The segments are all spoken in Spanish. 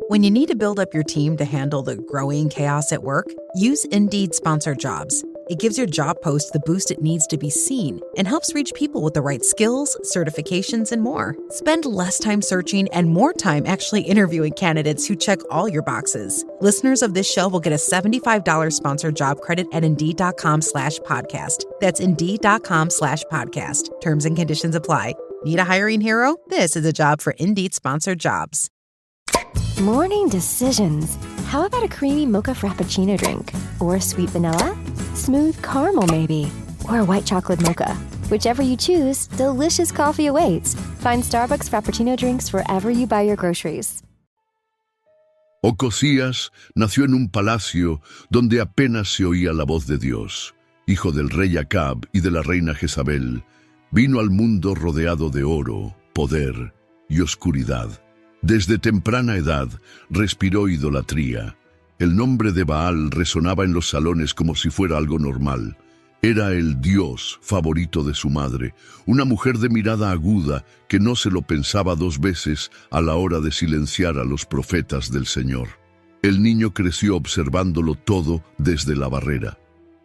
When you need to build up your team to handle the growing chaos at work, use Indeed Sponsored Jobs. It gives your job post the boost it needs to be seen and helps reach people with the right skills, certifications, and more. Spend less time searching and more time actually interviewing candidates who check all your boxes. Listeners of this show will get a $75 sponsored job credit at Indeed.com/podcast. That's Indeed.com/podcast. Terms and conditions apply. Need a hiring hero? This is a job for Indeed Sponsored Jobs. Morning decisions. How about a creamy mocha frappuccino drink? Or sweet vanilla? Smooth caramel maybe? Or a white chocolate mocha? Whichever you choose, delicious coffee awaits. Find Starbucks Frappuccino drinks wherever you buy your groceries. Ocosías nació en un palacio donde apenas se oía la voz de Dios. Hijo del rey Acab y de la reina Jezabel, vino al mundo rodeado de oro, poder y oscuridad. Desde temprana edad respiró idolatría. El nombre de Baal resonaba en los salones como si fuera algo normal. Era el dios favorito de su madre, una mujer de mirada aguda que no se lo pensaba dos veces a la hora de silenciar a los profetas del Señor. El niño creció observándolo todo desde la barrera.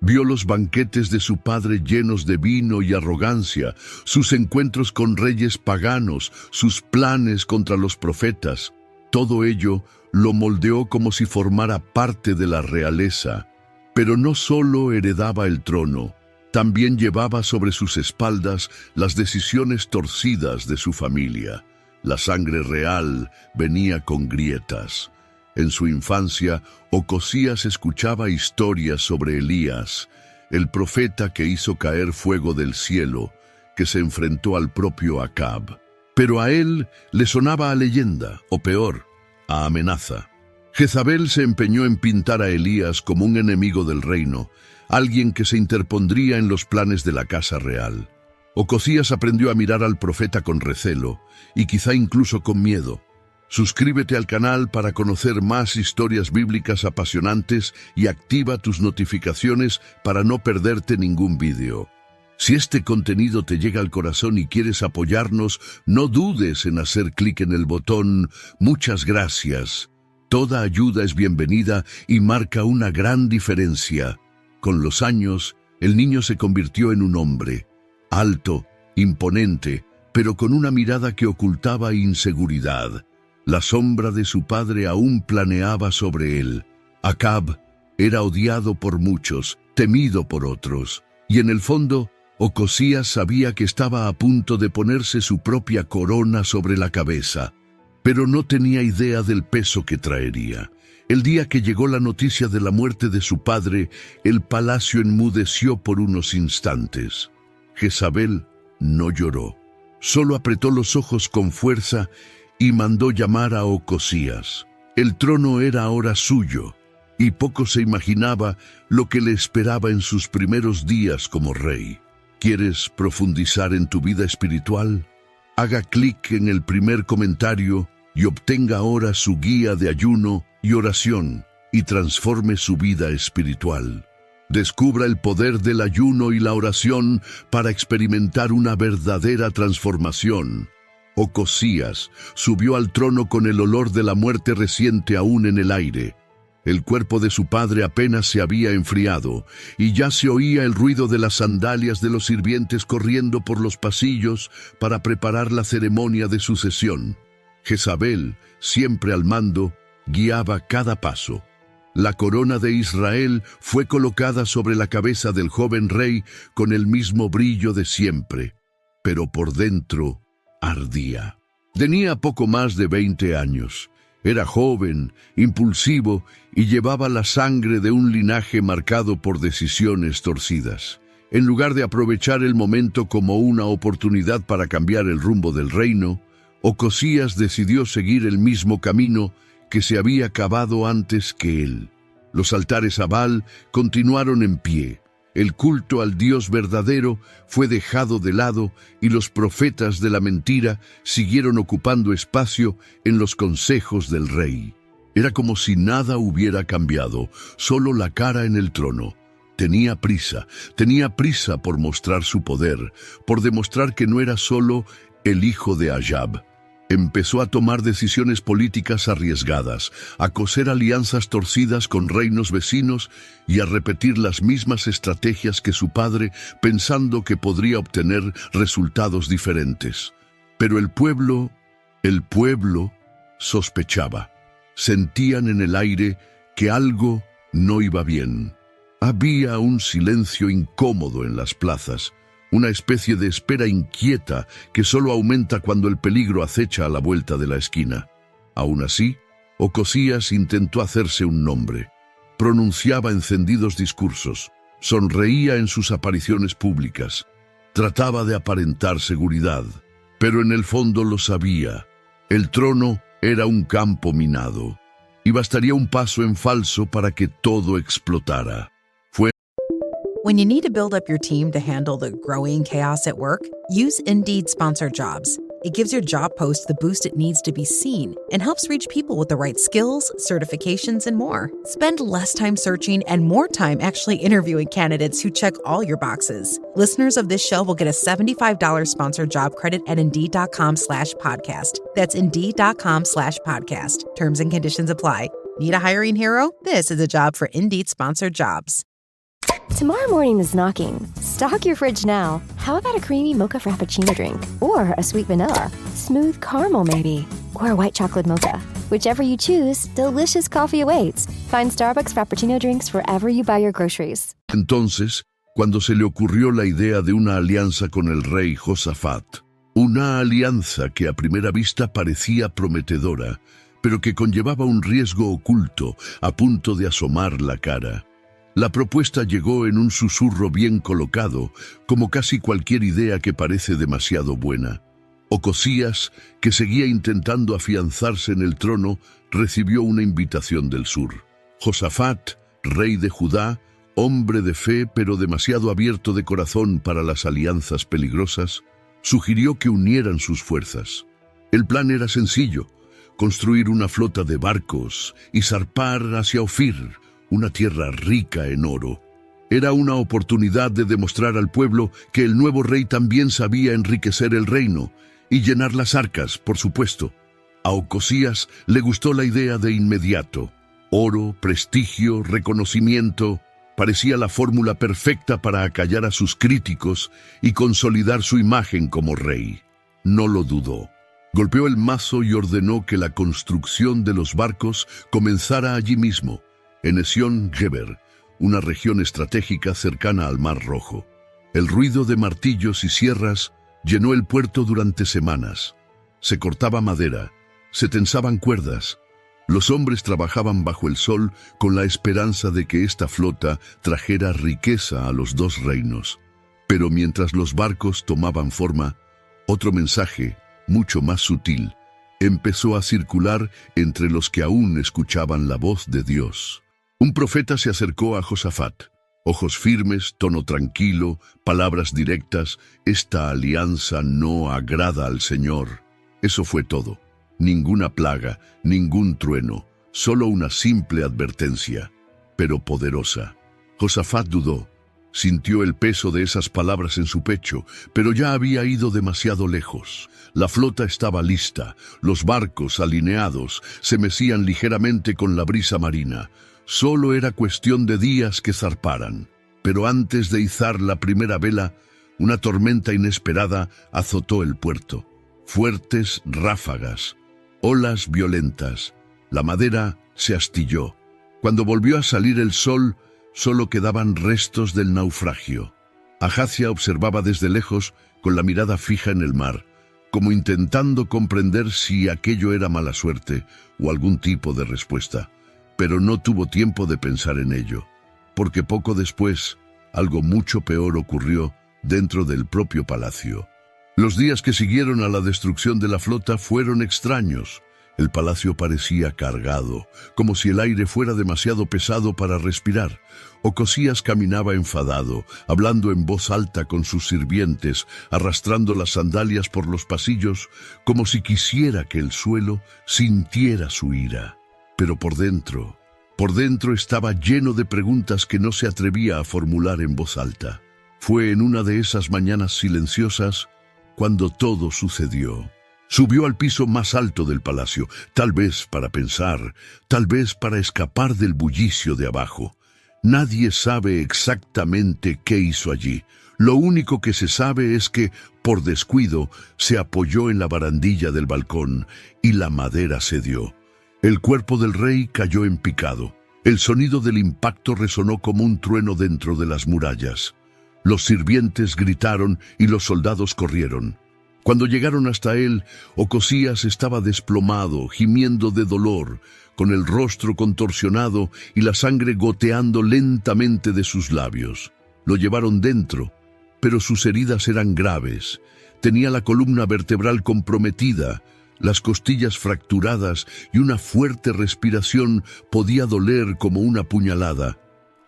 Vio los banquetes de su padre llenos de vino y arrogancia, sus encuentros con reyes paganos, sus planes contra los profetas. Todo ello lo moldeó como si formara parte de la realeza. Pero no solo heredaba el trono, también llevaba sobre sus espaldas las decisiones torcidas de su familia. La sangre real venía con grietas. En su infancia, Ocosías escuchaba historias sobre Elías, el profeta que hizo caer fuego del cielo, que se enfrentó al propio Acab. Pero a él le sonaba a leyenda, o peor, a amenaza. Jezabel se empeñó en pintar a Elías como un enemigo del reino, alguien que se interpondría en los planes de la casa real. Ocosías aprendió a mirar al profeta con recelo, y quizá incluso con miedo. Suscríbete al canal para conocer más historias bíblicas apasionantes y activa tus notificaciones para no perderte ningún vídeo. Si este contenido te llega al corazón y quieres apoyarnos, no dudes en hacer clic en el botón "Muchas gracias". Toda ayuda es bienvenida y marca una gran diferencia. Con los años, el niño se convirtió en un hombre, alto, imponente, pero con una mirada que ocultaba inseguridad. La sombra de su padre aún planeaba sobre él. Acab era odiado por muchos, temido por otros, y en el fondo, Ocosías sabía que estaba a punto de ponerse su propia corona sobre la cabeza, pero no tenía idea del peso que traería. El día que llegó la noticia de la muerte de su padre, el palacio enmudeció por unos instantes. Jezabel no lloró, solo apretó los ojos con fuerza y mandó llamar a Ocosías. El trono era ahora suyo, y poco se imaginaba lo que le esperaba en sus primeros días como rey. ¿Quieres profundizar en tu vida espiritual? Haga clic en el primer comentario y obtenga ahora su guía de ayuno y oración y transforme su vida espiritual. Descubra el poder del ayuno y la oración para experimentar una verdadera transformación. Ocosías subió al trono con el olor de la muerte reciente aún en el aire. El cuerpo de su padre apenas se había enfriado, y ya se oía el ruido de las sandalias de los sirvientes corriendo por los pasillos para preparar la ceremonia de sucesión. Jezabel, siempre al mando, guiaba cada paso. La corona de Israel fue colocada sobre la cabeza del joven rey con el mismo brillo de siempre, pero por dentro ardía. Tenía poco más de 20 años. Era joven, impulsivo y llevaba la sangre de un linaje marcado por decisiones torcidas. En lugar de aprovechar el momento como una oportunidad para cambiar el rumbo del reino, Ocosías decidió seguir el mismo camino que se había cavado antes que él. Los altares a Baal continuaron en pie. El culto al Dios verdadero fue dejado de lado y los profetas de la mentira siguieron ocupando espacio en los consejos del rey. Era como si nada hubiera cambiado, solo la cara en el trono. Tenía prisa por mostrar su poder, por demostrar que no era solo el hijo de Ahab. Empezó a tomar decisiones políticas arriesgadas, a coser alianzas torcidas con reinos vecinos y a repetir las mismas estrategias que su padre, pensando que podría obtener resultados diferentes. Pero el pueblo sospechaba. Sentían en el aire que algo no iba bien. Había un silencio incómodo en las plazas, una especie de espera inquieta que solo aumenta cuando el peligro acecha a la vuelta de la esquina. Aún así, Ocosías intentó hacerse un nombre. Pronunciaba encendidos discursos, sonreía en sus apariciones públicas, trataba de aparentar seguridad, pero en el fondo lo sabía. El trono era un campo minado, y bastaría un paso en falso para que todo explotara. When you need to build up your team to handle the growing chaos at work, use Indeed Sponsored Jobs. It gives your job post the boost it needs to be seen and helps reach people with the right skills, certifications, and more. Spend less time searching and more time actually interviewing candidates who check all your boxes. Listeners of this show will get a $75 sponsored job credit at Indeed.com/podcast. That's Indeed.com/podcast. Terms and conditions apply. Need a hiring hero? This is a job for Indeed Sponsored Jobs. Tomorrow morning is knocking. Stock your fridge now. How about a creamy mocha frappuccino drink? Or a sweet vanilla? Smooth caramel maybe? Or a white chocolate mocha? Whichever you choose, delicious coffee awaits. Find Starbucks Frappuccino drinks wherever you buy your groceries. Entonces, cuando se le ocurrió la idea de una alianza con el rey Josafat, una alianza que a primera vista parecía prometedora, pero que conllevaba un riesgo oculto a punto de asomar la cara. La propuesta llegó en un susurro bien colocado, como casi cualquier idea que parece demasiado buena. Ocosías, que seguía intentando afianzarse en el trono, recibió una invitación del sur. Josafat, rey de Judá, hombre de fe pero demasiado abierto de corazón para las alianzas peligrosas, sugirió que unieran sus fuerzas. El plan era sencillo: construir una flota de barcos y zarpar hacia Ofir, una tierra rica en oro. Era una oportunidad de demostrar al pueblo que el nuevo rey también sabía enriquecer el reino y llenar las arcas, por supuesto. A Ocosías le gustó la idea de inmediato. Oro, prestigio, reconocimiento. Parecía la fórmula perfecta para acallar a sus críticos y consolidar su imagen como rey. No lo dudó. Golpeó el mazo y ordenó que la construcción de los barcos comenzara allí mismo, en Ezión Geber, una región estratégica cercana al Mar Rojo. El ruido de martillos y sierras llenó el puerto durante semanas. Se cortaba madera, se tensaban cuerdas. Los hombres trabajaban bajo el sol con la esperanza de que esta flota trajera riqueza a los dos reinos. Pero mientras los barcos tomaban forma, otro mensaje, mucho más sutil, empezó a circular entre los que aún escuchaban la voz de Dios. Un profeta se acercó a Josafat. Ojos firmes, tono tranquilo, palabras directas. Esta alianza no agrada al Señor. Eso fue todo. Ninguna plaga, ningún trueno, solo una simple advertencia, pero poderosa. Josafat dudó. Sintió el peso de esas palabras en su pecho, pero ya había ido demasiado lejos. La flota estaba lista, los barcos alineados se mecían ligeramente con la brisa marina. Solo era cuestión de días que zarparan. Pero antes de izar la primera vela, una tormenta inesperada azotó el puerto. Fuertes ráfagas, olas violentas. La madera se astilló. Cuando volvió a salir el sol, solo quedaban restos del naufragio. Ajacia observaba desde lejos, con la mirada fija en el mar, como intentando comprender si aquello era mala suerte o algún tipo de respuesta. Pero no tuvo tiempo de pensar en ello, porque poco después, algo mucho peor ocurrió dentro del propio palacio. Los días que siguieron a la destrucción de la flota fueron extraños. El palacio parecía cargado, como si el aire fuera demasiado pesado para respirar. Ocosías caminaba enfadado, hablando en voz alta con sus sirvientes, arrastrando las sandalias por los pasillos, como si quisiera que el suelo sintiera su ira. Pero por dentro estaba lleno de preguntas que no se atrevía a formular en voz alta. Fue en una de esas mañanas silenciosas cuando todo sucedió. Subió al piso más alto del palacio, tal vez para pensar, tal vez para escapar del bullicio de abajo. Nadie sabe exactamente qué hizo allí. Lo único que se sabe es que, por descuido, se apoyó en la barandilla del balcón y la madera cedió. El cuerpo del rey cayó en picado. El sonido del impacto resonó como un trueno dentro de las murallas. Los sirvientes gritaron y los soldados corrieron. Cuando llegaron hasta él, Ocosías estaba desplomado, gimiendo de dolor, con el rostro contorsionado y la sangre goteando lentamente de sus labios. Lo llevaron dentro, pero sus heridas eran graves. Tenía la columna vertebral comprometida, las costillas fracturadas y una fuerte respiración podía doler como una puñalada.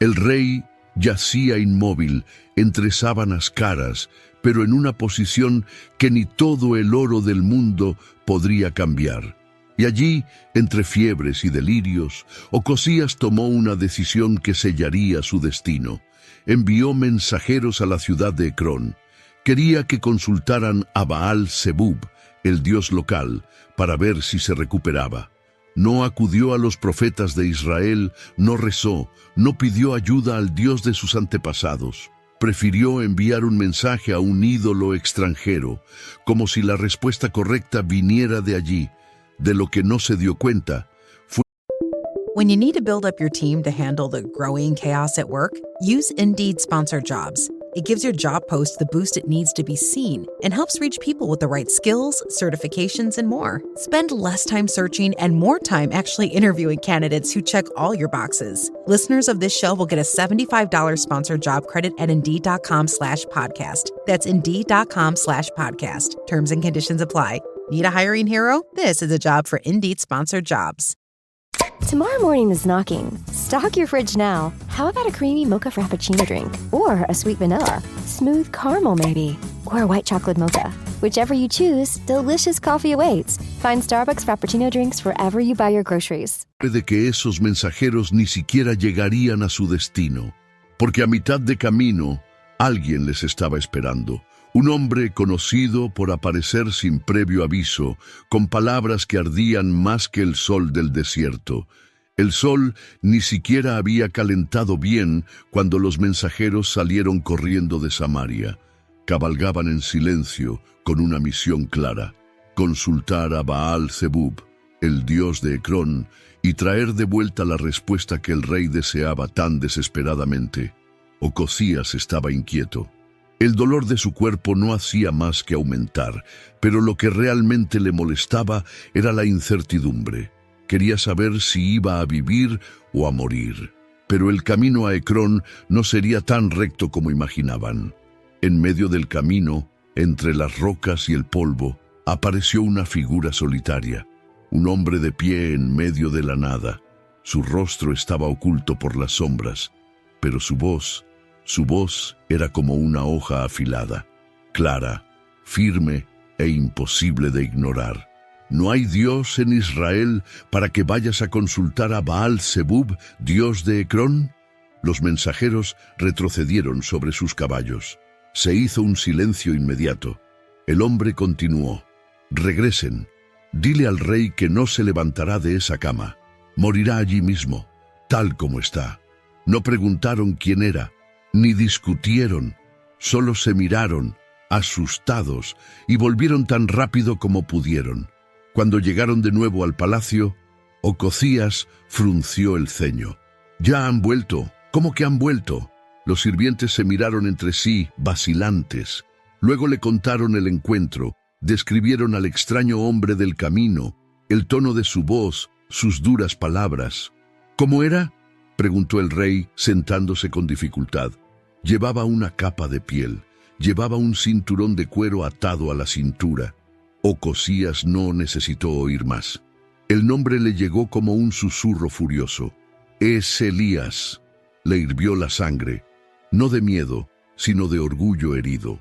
El rey yacía inmóvil, entre sábanas caras, pero en una posición que ni todo el oro del mundo podría cambiar. Y allí, entre fiebres y delirios, Ocosías tomó una decisión que sellaría su destino. Envió mensajeros a la ciudad de Ecrón. Quería que consultaran a Baal-Zebub, el dios local, para ver si se recuperaba. No acudió a los profetas de Israel, no rezó, no pidió ayuda al Dios de sus antepasados. Prefirió enviar un mensaje a un ídolo extranjero, como si la respuesta correcta viniera de allí. De lo que no se dio cuenta fue... When you need to build up your team to handle the growing chaos at work, use Indeed Sponsored Jobs. It gives your job post the boost it needs to be seen and helps reach people with the right skills, certifications, and more. Spend less time searching and more time actually interviewing candidates who check all your boxes. Listeners of this show will get a $75 sponsored job credit at Indeed.com/podcast. That's Indeed.com/podcast. Terms and conditions apply. Need a hiring hero? This is a job for Indeed Sponsored Jobs. Tomorrow morning is knocking. Stock your fridge now. How about a creamy mocha frappuccino drink? Or a sweet vanilla? Smooth caramel maybe? Or a white chocolate mocha? Whichever you choose, delicious coffee awaits. Find Starbucks Frappuccino drinks wherever you buy your groceries. de que esos mensajeros ni siquiera llegarían a su destino, porque a mitad de camino alguien les estaba esperando. Un hombre conocido por aparecer sin previo aviso, con palabras que ardían más que el sol del desierto. El sol ni siquiera había calentado bien cuando los mensajeros salieron corriendo de Samaria. Cabalgaban en silencio con una misión clara: consultar a Baal-Zebub, el dios de Ecrón, y traer de vuelta la respuesta que el rey deseaba tan desesperadamente. Ocosías estaba inquieto. El dolor de su cuerpo no hacía más que aumentar, pero lo que realmente le molestaba era la incertidumbre. Quería saber si iba a vivir o a morir. Pero el camino a Ecrón no sería tan recto como imaginaban. En medio del camino, entre las rocas y el polvo, apareció una figura solitaria, un hombre de pie en medio de la nada. Su rostro estaba oculto por las sombras, pero su voz era como una hoja afilada, clara, firme e imposible de ignorar. ¿No hay Dios en Israel para que vayas a consultar a Baal-Zebub, dios de Ecrón? Los mensajeros retrocedieron sobre sus caballos. Se hizo un silencio inmediato. El hombre continuó: regresen. Dile al rey que no se levantará de esa cama. Morirá allí mismo, tal como está. No preguntaron quién era, ni discutieron. Solo se miraron, asustados, y volvieron tan rápido como pudieron. Cuando llegaron de nuevo al palacio, Ocosías frunció el ceño. «¿Ya han vuelto? ¿Cómo que han vuelto?» Los sirvientes se miraron entre sí, vacilantes. Luego le contaron el encuentro, describieron al extraño hombre del camino, el tono de su voz, sus duras palabras. «¿Cómo era?», preguntó el rey, sentándose con dificultad. Llevaba una capa de piel, llevaba un cinturón de cuero atado a la cintura. Ocosías no necesitó oír más. El nombre le llegó como un susurro furioso. «Es Elías». Le hirvió la sangre, no de miedo, sino de orgullo herido.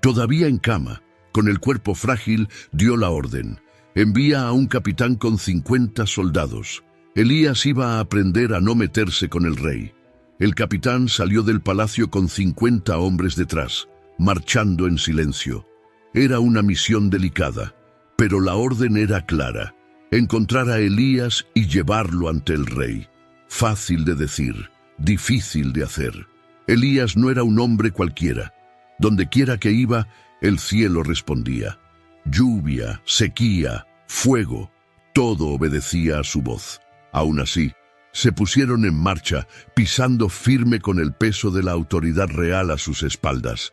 Todavía en cama, con el cuerpo frágil, dio la orden: envía a un capitán con 50 soldados. Elías iba a aprender a no meterse con el rey. El capitán salió del palacio con 50 hombres detrás, marchando en silencio. Era una misión delicada, Pero la orden era clara: encontrar a Elías y llevarlo ante el rey. Fácil de decir, difícil de hacer. Elías no era un hombre cualquiera. Donde quiera que iba, el cielo respondía. Lluvia, sequía, fuego, todo obedecía a su voz. Aún así, se pusieron en marcha, pisando firme con el peso de la autoridad real a sus espaldas.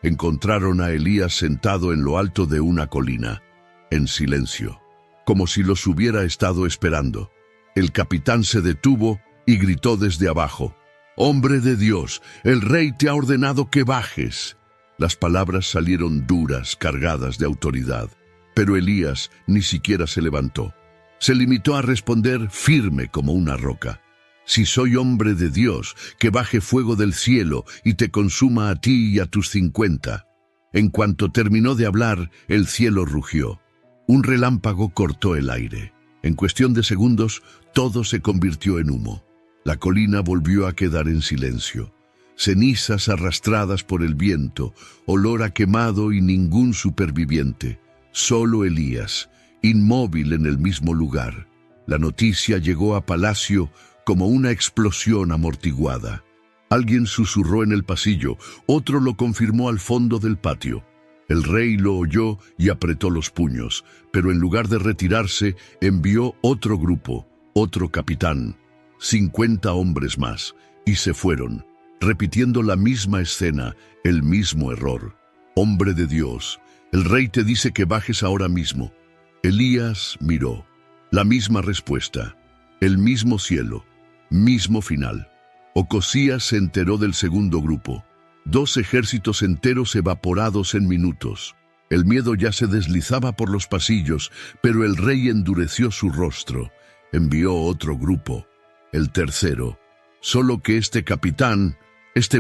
Encontraron a Elías sentado en lo alto de una colina, en silencio, como si los hubiera estado esperando. El capitán se detuvo y gritó desde abajo: «Hombre de Dios, el rey te ha ordenado que bajes». Las palabras salieron duras, cargadas de autoridad, pero Elías ni siquiera se levantó. Se limitó a responder firme como una roca: «Si soy hombre de Dios, que baje fuego del cielo y te consuma a ti y a tus 50». En cuanto terminó de hablar, el cielo rugió. Un relámpago cortó el aire. En cuestión de segundos, todo se convirtió en humo. La colina volvió a quedar en silencio. Cenizas arrastradas por el viento, olor a quemado y ningún superviviente. Solo Elías, inmóvil en el mismo lugar. La noticia llegó a palacio como una explosión amortiguada. Alguien susurró en el pasillo, otro lo confirmó al fondo del patio. El rey lo oyó y apretó los puños, pero en lugar de retirarse, envió otro grupo, otro capitán, 50 hombres más, y se fueron, repitiendo la misma escena, el mismo error. «Hombre de Dios, el rey te dice que bajes ahora mismo». Elías miró. La misma respuesta, el mismo cielo, mismo final. Ocosías se enteró del segundo grupo. 2 ejércitos enteros evaporados en minutos. El miedo ya se deslizaba por los pasillos, pero el rey endureció su rostro. Envió otro grupo, el tercero. Solo que este capitán,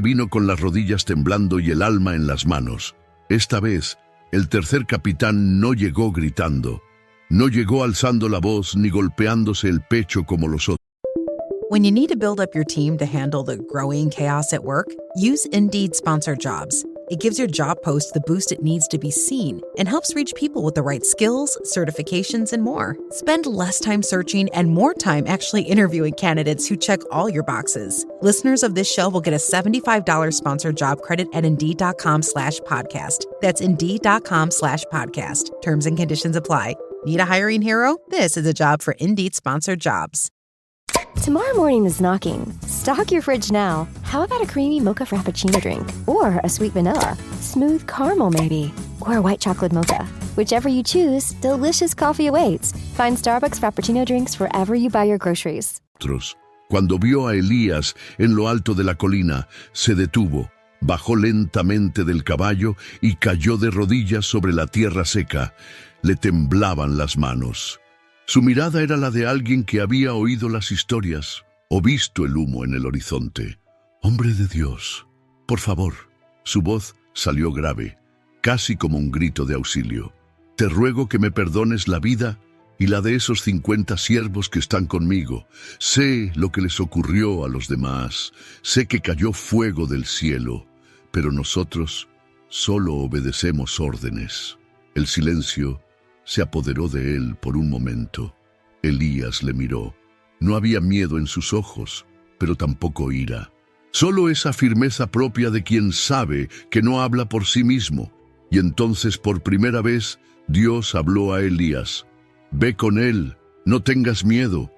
vino con las rodillas temblando y el alma en las manos. Esta vez, el tercer capitán no llegó gritando. No llegó alzando la voz ni golpeándose el pecho como los otros. When you need to build up your team to handle the growing chaos at work, use Indeed Sponsored Jobs. It gives your job post the boost it needs to be seen and helps reach people with the right skills, certifications, and more. Spend less time searching and more time actually interviewing candidates who check all your boxes. Listeners of this show will get a $75 sponsored job credit at Indeed.com/podcast. That's Indeed.com/podcast. Terms and conditions apply. Need a hiring hero? This is a job for Indeed Sponsored Jobs. Tomorrow morning is knocking. Stock your fridge now. How about a creamy mocha frappuccino drink? Or a sweet vanilla? Smooth caramel maybe? Or a white chocolate mocha? Whichever you choose, delicious coffee awaits. Find Starbucks Frappuccino drinks wherever you buy your groceries. Cuando vio a Elías en lo alto de la colina, se detuvo, bajó lentamente del caballo y cayó de rodillas sobre la tierra seca. Le temblaban las manos. Su mirada era la de alguien que había oído las historias o visto el humo en el horizonte. «Hombre de Dios, por favor». Su voz salió grave, casi como un grito de auxilio. «Te ruego que me perdones la vida y la de esos 50 siervos que están conmigo. Sé lo que les ocurrió a los demás. Sé que cayó fuego del cielo, pero nosotros solo obedecemos órdenes». El silencio se apoderó de él por un momento. Elías le miró. No había miedo en sus ojos, pero tampoco ira. Solo esa firmeza propia de quien sabe que no habla por sí mismo. Y entonces, por primera vez, Dios habló a Elías. «Ve con él, no tengas miedo».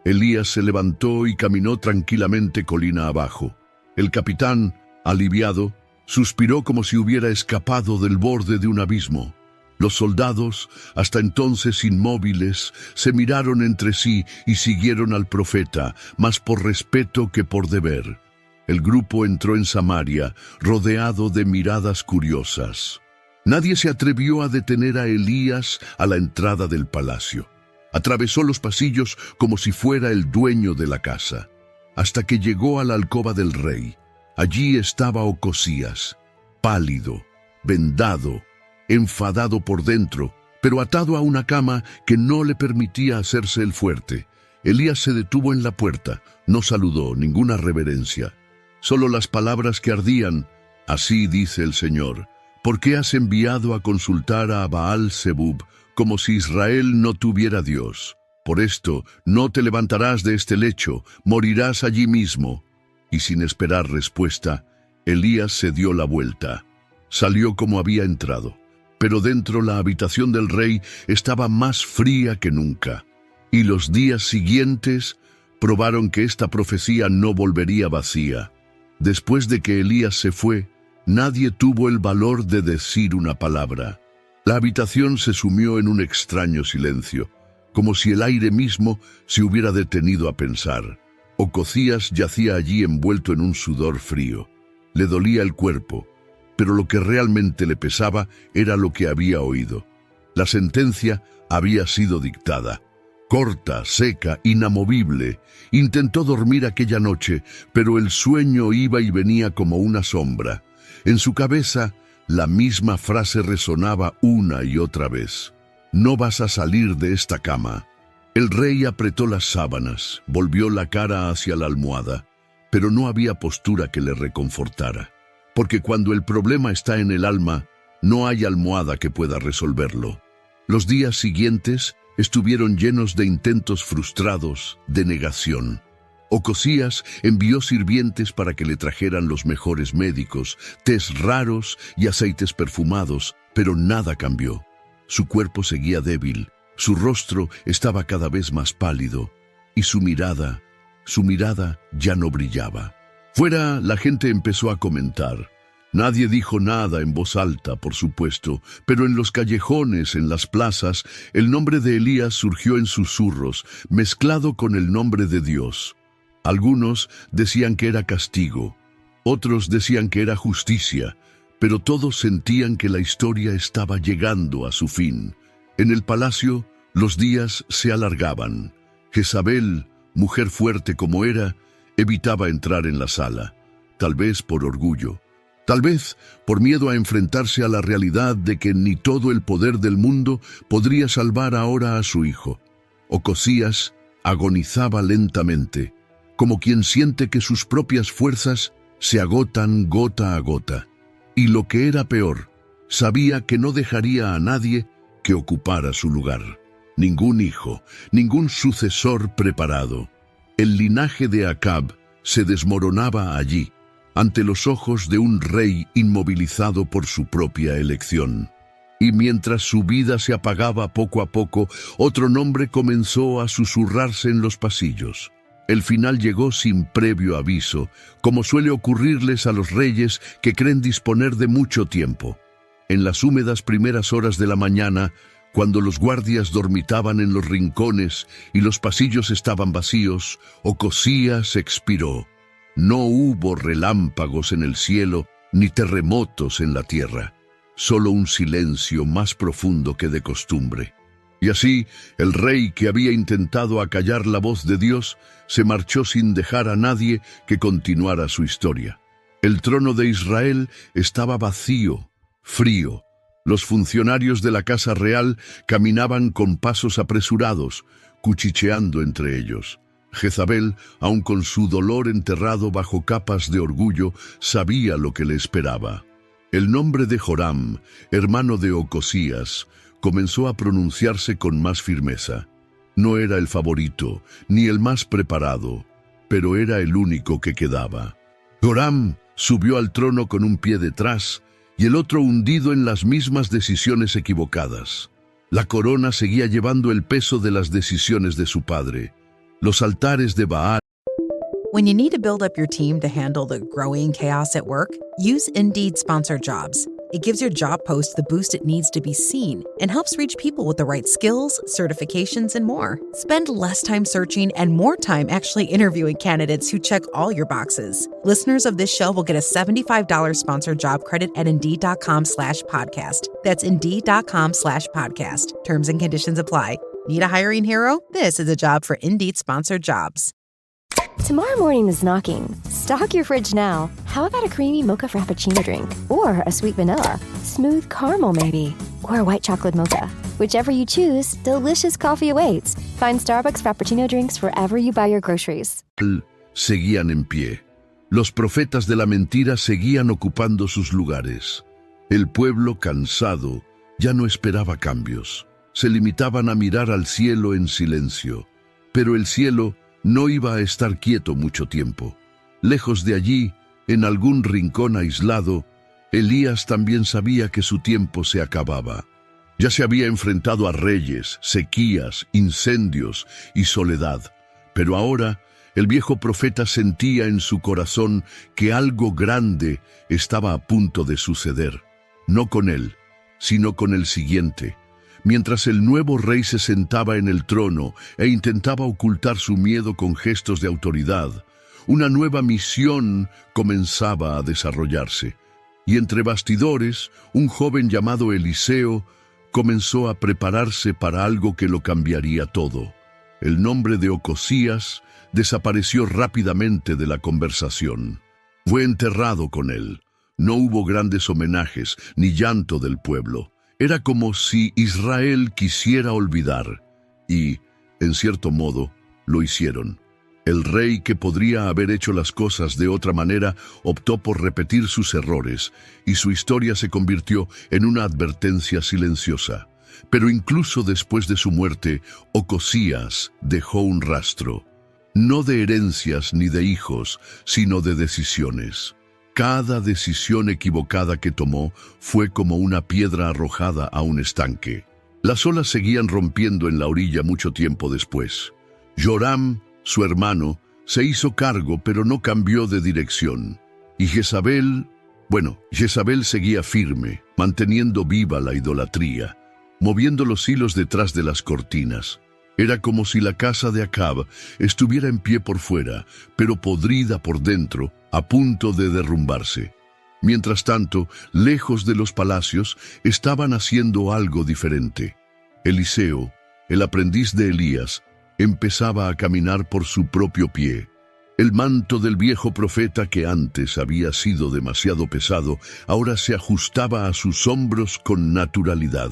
Elías se levantó y caminó tranquilamente colina abajo. El capitán, aliviado, suspiró como si hubiera escapado del borde de un abismo. Los soldados, hasta entonces inmóviles, se miraron entre sí y siguieron al profeta, más por respeto que por deber. El grupo entró en Samaria, rodeado de miradas curiosas. Nadie se atrevió a detener a Elías a la entrada del palacio. Atravesó los pasillos como si fuera el dueño de la casa, hasta que llegó a la alcoba del rey. Allí estaba Ocosías, pálido, vendado, enfadado por dentro, pero atado a una cama que no le permitía hacerse el fuerte. Elías se detuvo en la puerta, no saludó, ninguna reverencia. Solo las palabras que ardían: «Así dice el Señor, ¿por qué has enviado a consultar a Baal-Zebub como si Israel no tuviera Dios. Por esto, no te levantarás de este lecho, morirás allí mismo. Y sin esperar respuesta, Elías se dio la vuelta. Salió como había entrado, pero dentro la habitación del rey estaba más fría que nunca. Y los días siguientes probaron que esta profecía no volvería vacía. Después de que Elías se fue, nadie tuvo el valor de decir una palabra. La habitación se sumió en un extraño silencio, como si el aire mismo se hubiera detenido a pensar. Ocosías yacía allí envuelto en un sudor frío. Le dolía el cuerpo, pero lo que realmente le pesaba era lo que había oído. La sentencia había sido dictada. Corta, seca, inamovible. Intentó dormir aquella noche, pero el sueño iba y venía como una sombra. En su cabeza, la misma frase resonaba una y otra vez. No vas a salir de esta cama. El rey apretó las sábanas, volvió la cara hacia la almohada, pero no había postura que le reconfortara. Porque cuando el problema está en el alma, no hay almohada que pueda resolverlo. Los días siguientes estuvieron llenos de intentos frustrados, de negación. Ocosías envió sirvientes para que le trajeran los mejores médicos, tés raros y aceites perfumados, pero nada cambió. Su cuerpo seguía débil, su rostro estaba cada vez más pálido, y su mirada ya no brillaba. Fuera, la gente empezó a comentar. Nadie dijo nada en voz alta, por supuesto, pero en los callejones, en las plazas, el nombre de Elías surgió en susurros, mezclado con el nombre de Dios. Algunos decían que era castigo, otros decían que era justicia, pero todos sentían que la historia estaba llegando a su fin. En el palacio, los días se alargaban. Jezabel, mujer fuerte como era, evitaba entrar en la sala, tal vez por orgullo, tal vez por miedo a enfrentarse a la realidad de que ni todo el poder del mundo podría salvar ahora a su hijo. Ocosías agonizaba lentamente, como quien siente que sus propias fuerzas se agotan gota a gota. Y lo que era peor, sabía que no dejaría a nadie que ocupara su lugar. Ningún hijo, ningún sucesor preparado. El linaje de Acab se desmoronaba allí, ante los ojos de un rey inmovilizado por su propia elección. Y mientras su vida se apagaba poco a poco, otro nombre comenzó a susurrarse en los pasillos. El final llegó sin previo aviso, como suele ocurrirles a los reyes que creen disponer de mucho tiempo. En las húmedas primeras horas de la mañana, cuando los guardias dormitaban en los rincones y los pasillos estaban vacíos, Ocosías expiró. No hubo relámpagos en el cielo ni terremotos en la tierra, solo un silencio más profundo que de costumbre. Y así, el rey que había intentado acallar la voz de Dios se marchó sin dejar a nadie que continuara su historia. El trono de Israel estaba vacío, frío. Los funcionarios de la casa real caminaban con pasos apresurados, cuchicheando entre ellos. Jezabel, aun con su dolor enterrado bajo capas de orgullo, sabía lo que le esperaba. El nombre de Joram, hermano de Ocosías, comenzó a pronunciarse con más firmeza. No era el favorito, ni el más preparado, pero era el único que quedaba. Joram subió al trono con un pie detrás y el otro hundido en las mismas decisiones equivocadas. La corona seguía llevando el peso de las decisiones de su padre. Los altares de Baal. When you need to build up your team to handle the growing chaos at work, use Indeed Sponsored Jobs. It gives your job post the boost it needs to be seen and helps reach people with the right skills, certifications, and more. Spend less time searching and more time actually interviewing candidates who check all your boxes. Listeners of this show will get a $75 sponsored job credit at Indeed.com/podcast. That's Indeed.com/podcast. Terms and conditions apply. Need a hiring hero? This is a job for Indeed Sponsored Jobs. Tomorrow morning is knocking. Stock your fridge now. How about a creamy mocha frappuccino drink? Or a sweet vanilla? Smooth caramel maybe? Or a white chocolate mocha? Whichever you choose, delicious coffee awaits. Find Starbucks Frappuccino drinks wherever you buy your groceries. Seguían en pie. Los profetas de la mentira seguían ocupando sus lugares. El pueblo, cansado, ya no esperaba cambios. se limitaban a mirar al cielo en silencio. Pero el cielo no iba a estar quieto mucho tiempo. Lejos de allí, en algún rincón aislado, Elías también sabía que su tiempo se acababa. Ya se había enfrentado a reyes, sequías, incendios y soledad. Pero ahora, el viejo profeta sentía en su corazón que algo grande estaba a punto de suceder. No con él, sino con el siguiente. Mientras el nuevo rey se sentaba en el trono e intentaba ocultar su miedo con gestos de autoridad, una nueva misión comenzaba a desarrollarse. Y entre bastidores, un joven llamado Eliseo comenzó a prepararse para algo que lo cambiaría todo. El nombre de Ocosías desapareció rápidamente de la conversación. Fue enterrado con él. No hubo grandes homenajes ni llanto del pueblo. Era como si Israel quisiera olvidar. Y, en cierto modo, lo hicieron. El rey, que podría haber hecho las cosas de otra manera, optó por repetir sus errores, y su historia se convirtió en una advertencia silenciosa. Pero incluso después de su muerte, Ocosías dejó un rastro. No de herencias ni de hijos, sino de decisiones. Cada decisión equivocada que tomó fue como una piedra arrojada a un estanque. Las olas seguían rompiendo en la orilla mucho tiempo después. Joram, su hermano, se hizo cargo, pero no cambió de dirección. Y Jezabel seguía firme, manteniendo viva la idolatría, moviendo los hilos detrás de las cortinas. Era como si la casa de Acab estuviera en pie por fuera, pero podrida por dentro, a punto de derrumbarse. Mientras tanto, lejos de los palacios, estaban haciendo algo diferente. Eliseo, el aprendiz de Elías, empezaba a caminar por su propio pie. El manto del viejo profeta, que antes había sido demasiado pesado, ahora se ajustaba a sus hombros con naturalidad.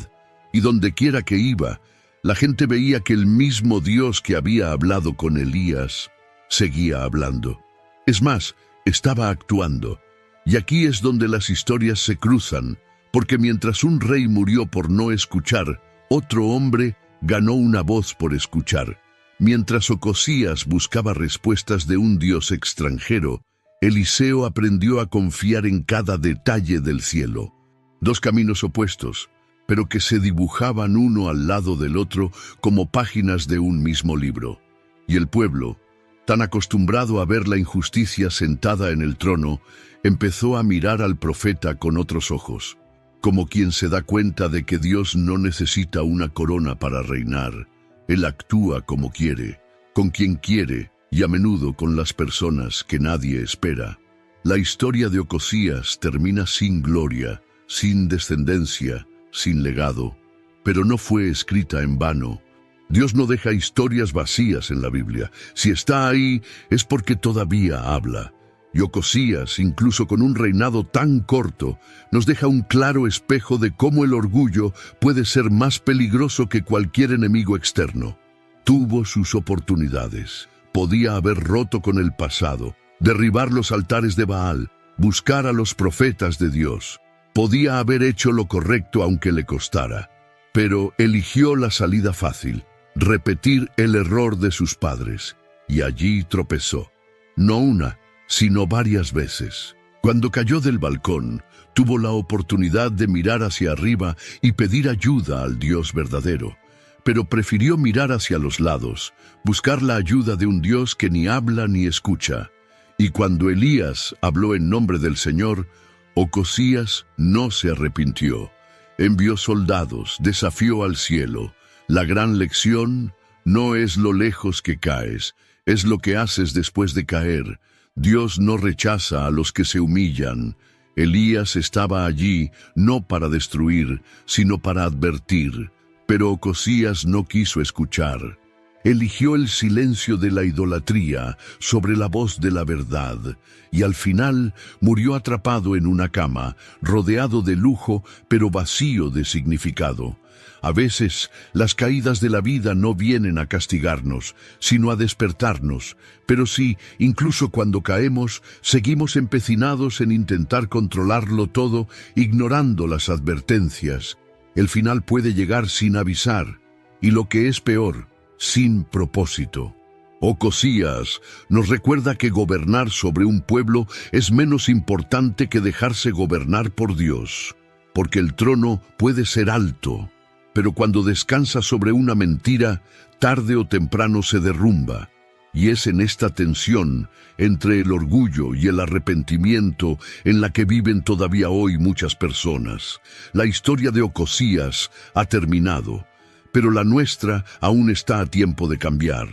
Y dondequiera que iba, la gente veía que el mismo Dios que había hablado con Elías seguía hablando. Es más, estaba actuando. Y aquí es donde las historias se cruzan, porque mientras un rey murió por no escuchar, otro hombre ganó una voz por escuchar. Mientras Ocosías buscaba respuestas de un Dios extranjero, Eliseo aprendió a confiar en cada detalle del cielo. Dos caminos opuestos, pero que se dibujaban uno al lado del otro como páginas de un mismo libro. Y el pueblo, tan acostumbrado a ver la injusticia sentada en el trono, empezó a mirar al profeta con otros ojos, como quien se da cuenta de que Dios no necesita una corona para reinar. Él actúa como quiere, con quien quiere y a menudo con las personas que nadie espera. La historia de Ocosías termina sin gloria, sin descendencia, sin legado, pero no fue escrita en vano. Dios no deja historias vacías en la Biblia. Si está ahí, es porque todavía habla. Y Ocosías, incluso con un reinado tan corto, nos deja un claro espejo de cómo el orgullo puede ser más peligroso que cualquier enemigo externo. Tuvo sus oportunidades. Podía haber roto con el pasado, derribar los altares de Baal, buscar a los profetas de Dios. Podía haber hecho lo correcto aunque le costara. Pero eligió la salida fácil, repetir el error de sus padres. Y allí tropezó. No una, sino varias veces. Cuando cayó del balcón, tuvo la oportunidad de mirar hacia arriba y pedir ayuda al Dios verdadero, pero prefirió mirar hacia los lados, buscar la ayuda de un Dios que ni habla ni escucha. Y cuando Elías habló en nombre del Señor, Ocosías no se arrepintió. Envió soldados, desafió al cielo. La gran lección no es lo lejos que caes, es lo que haces después de caer. Dios no rechaza a los que se humillan. Elías estaba allí no para destruir, sino para advertir. Pero Ocosías no quiso escuchar. Eligió el silencio de la idolatría sobre la voz de la verdad, y al final murió atrapado en una cama, rodeado de lujo, pero vacío de significado. A veces, las caídas de la vida no vienen a castigarnos, sino a despertarnos. Pero sí, incluso cuando caemos, seguimos empecinados en intentar controlarlo todo, ignorando las advertencias. El final puede llegar sin avisar, y lo que es peor, sin propósito. Ocosías nos recuerda que gobernar sobre un pueblo es menos importante que dejarse gobernar por Dios, porque el trono puede ser alto, pero cuando descansa sobre una mentira, tarde o temprano se derrumba. Y es en esta tensión entre el orgullo y el arrepentimiento en la que viven todavía hoy muchas personas. La historia de Ocosías ha terminado, pero la nuestra aún está a tiempo de cambiar.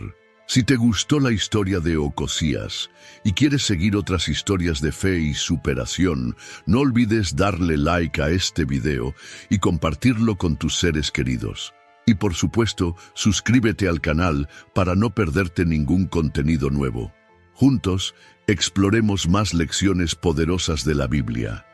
Si te gustó la historia de Ocosías y quieres seguir otras historias de fe y superación, no olvides darle like a este video y compartirlo con tus seres queridos. Y por supuesto, suscríbete al canal para no perderte ningún contenido nuevo. Juntos, exploremos más lecciones poderosas de la Biblia.